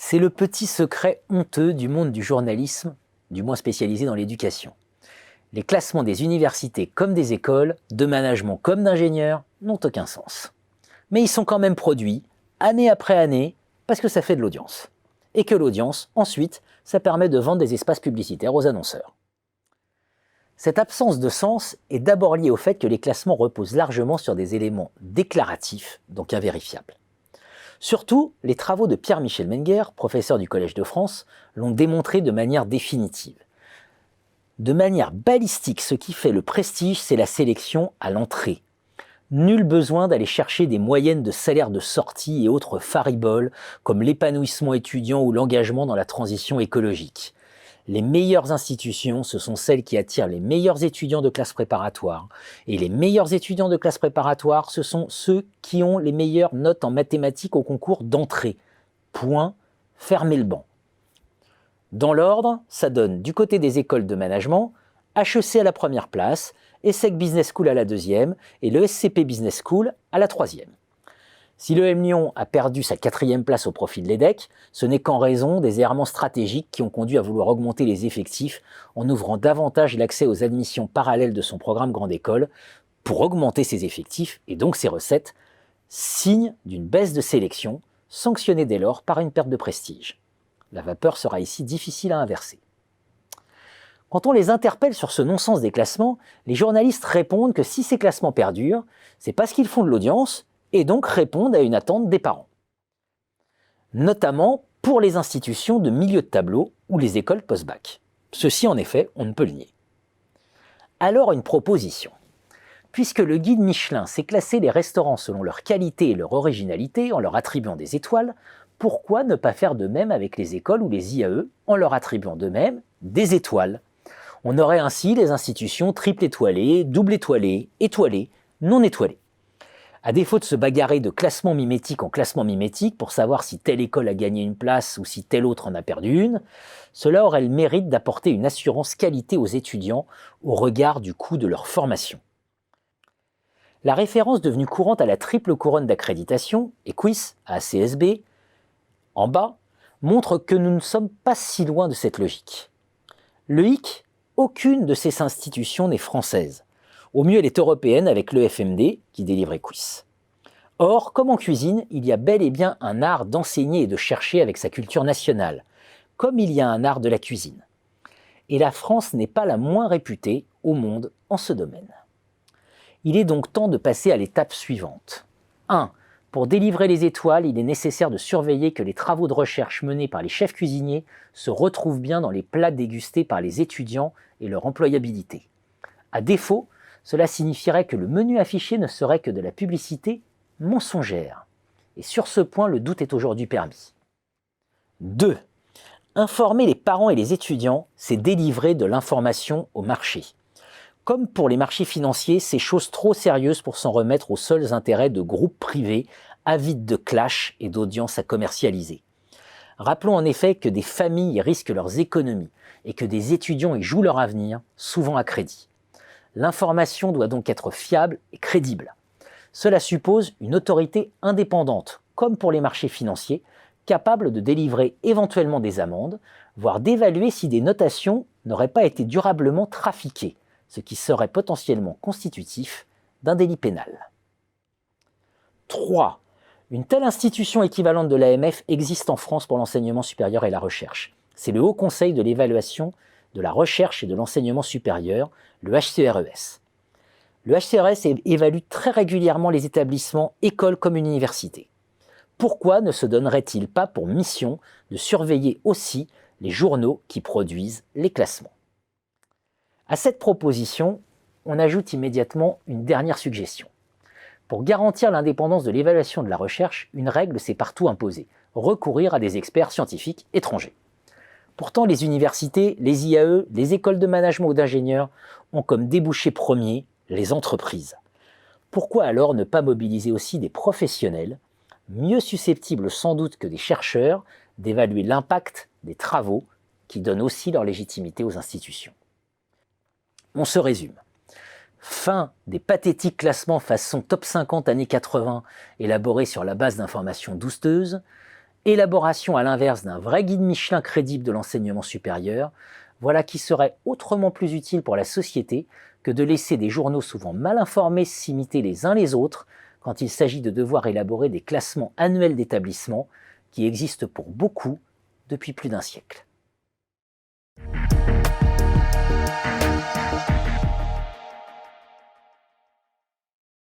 C'est le petit secret honteux du monde du journalisme, du moins spécialisé dans l'éducation. Les classements des universités comme des écoles, de management comme d'ingénieurs, n'ont aucun sens. Mais ils sont quand même produits, année après année, parce que ça fait de l'audience. Et que l'audience, ensuite, ça permet de vendre des espaces publicitaires aux annonceurs. Cette absence de sens est d'abord liée au fait que les classements reposent largement sur des éléments déclaratifs, donc invérifiables. Surtout, les travaux de Pierre-Michel Menger, professeur du Collège de France, l'ont démontré de manière définitive. De manière balistique, ce qui fait le prestige, c'est la sélection à l'entrée. Nul besoin d'aller chercher des moyennes de salaire de sortie et autres fariboles comme l'épanouissement étudiant ou l'engagement dans la transition écologique. Les meilleures institutions, ce sont celles qui attirent les meilleurs étudiants de classe préparatoire. Et les meilleurs étudiants de classe préparatoire, ce sont ceux qui ont les meilleures notes en mathématiques au concours d'entrée. Point, fermez le banc. Dans l'ordre, ça donne du côté des écoles de management, HEC à la première place, ESSEC Business School à la deuxième et le SCP Business School à la troisième. Si l'EM Lyon a perdu sa 4e place au profit de l'EDEC, ce n'est qu'en raison des errements stratégiques qui ont conduit à vouloir augmenter les effectifs en ouvrant davantage l'accès aux admissions parallèles de son programme Grande École pour augmenter ses effectifs et donc ses recettes, signe d'une baisse de sélection, sanctionnée dès lors par une perte de prestige. La vapeur sera ici difficile à inverser. Quand on les interpelle sur ce non-sens des classements, les journalistes répondent que si ces classements perdurent, c'est parce qu'ils font de l'audience et donc répondent à une attente des parents. Notamment pour les institutions de milieu de tableau ou les écoles post-bac. Ceci, en effet, on ne peut le nier. Alors une proposition. Puisque le guide Michelin sait classer les restaurants selon leur qualité et leur originalité en leur attribuant des étoiles, pourquoi ne pas faire de même avec les écoles ou les IAE en leur attribuant de même des étoiles ? On aurait ainsi les institutions triple étoilées, double étoilées, étoilées, non étoilées. À défaut de se bagarrer de classement mimétique en classement mimétique pour savoir si telle école a gagné une place ou si telle autre en a perdu une, cela aurait le mérite d'apporter une assurance qualité aux étudiants au regard du coût de leur formation. La référence devenue courante à la triple couronne d'accréditation, EQUIS, ACSB, en bas, montre que nous ne sommes pas si loin de cette logique. Le HIC, aucune de ces institutions n'est française. Au mieux, elle est européenne avec l'EFMD qui délivre EQUIS. Or, comme en cuisine, il y a bel et bien un art d'enseigner et de chercher avec sa culture nationale, comme il y a un art de la cuisine. Et la France n'est pas la moins réputée au monde en ce domaine. Il est donc temps de passer à l'étape suivante. 1. Pour délivrer les étoiles, il est nécessaire de surveiller que les travaux de recherche menés par les chefs cuisiniers se retrouvent bien dans les plats dégustés par les étudiants et leur employabilité. À défaut, cela signifierait que le menu affiché ne serait que de la publicité mensongère. Et sur ce point, le doute est aujourd'hui permis. 2. Informer les parents et les étudiants, c'est délivrer de l'information au marché. Comme pour les marchés financiers, c'est chose trop sérieuse pour s'en remettre aux seuls intérêts de groupes privés avides de clash et d'audience à commercialiser. Rappelons en effet que des familles risquent leurs économies et que des étudiants y jouent leur avenir, souvent à crédit. L'information doit donc être fiable et crédible. Cela suppose une autorité indépendante, comme pour les marchés financiers, capable de délivrer éventuellement des amendes, voire d'évaluer si des notations n'auraient pas été durablement trafiquées, ce qui serait potentiellement constitutif d'un délit pénal. 3. Une telle institution équivalente de l'AMF existe en France pour l'enseignement supérieur et la recherche. C'est le Haut Conseil de l'évaluation de la recherche et de l'enseignement supérieur, le HCRES. Le HCRES évalue très régulièrement les établissements, écoles comme universités. Pourquoi ne se donnerait-il pas pour mission de surveiller aussi les journaux qui produisent les classements ? À cette proposition, on ajoute immédiatement une dernière suggestion. Pour garantir l'indépendance de l'évaluation de la recherche, une règle s'est partout imposée, recourir à des experts scientifiques étrangers. Pourtant, les universités, les IAE, les écoles de management ou d'ingénieurs ont comme débouché premier les entreprises. Pourquoi alors ne pas mobiliser aussi des professionnels, mieux susceptibles sans doute que des chercheurs d'évaluer l'impact des travaux qui donnent aussi leur légitimité aux institutions ? On se résume. Fin des pathétiques classements façon top 50 années 80 élaborés sur la base d'informations douteuses, Élaboration à l'inverse d'un vrai guide Michelin crédible de l'enseignement supérieur, voilà qui serait autrement plus utile pour la société que de laisser des journaux souvent mal informés s'imiter les uns les autres quand il s'agit de devoir élaborer des classements annuels d'établissements qui existent pour beaucoup depuis plus d'un siècle.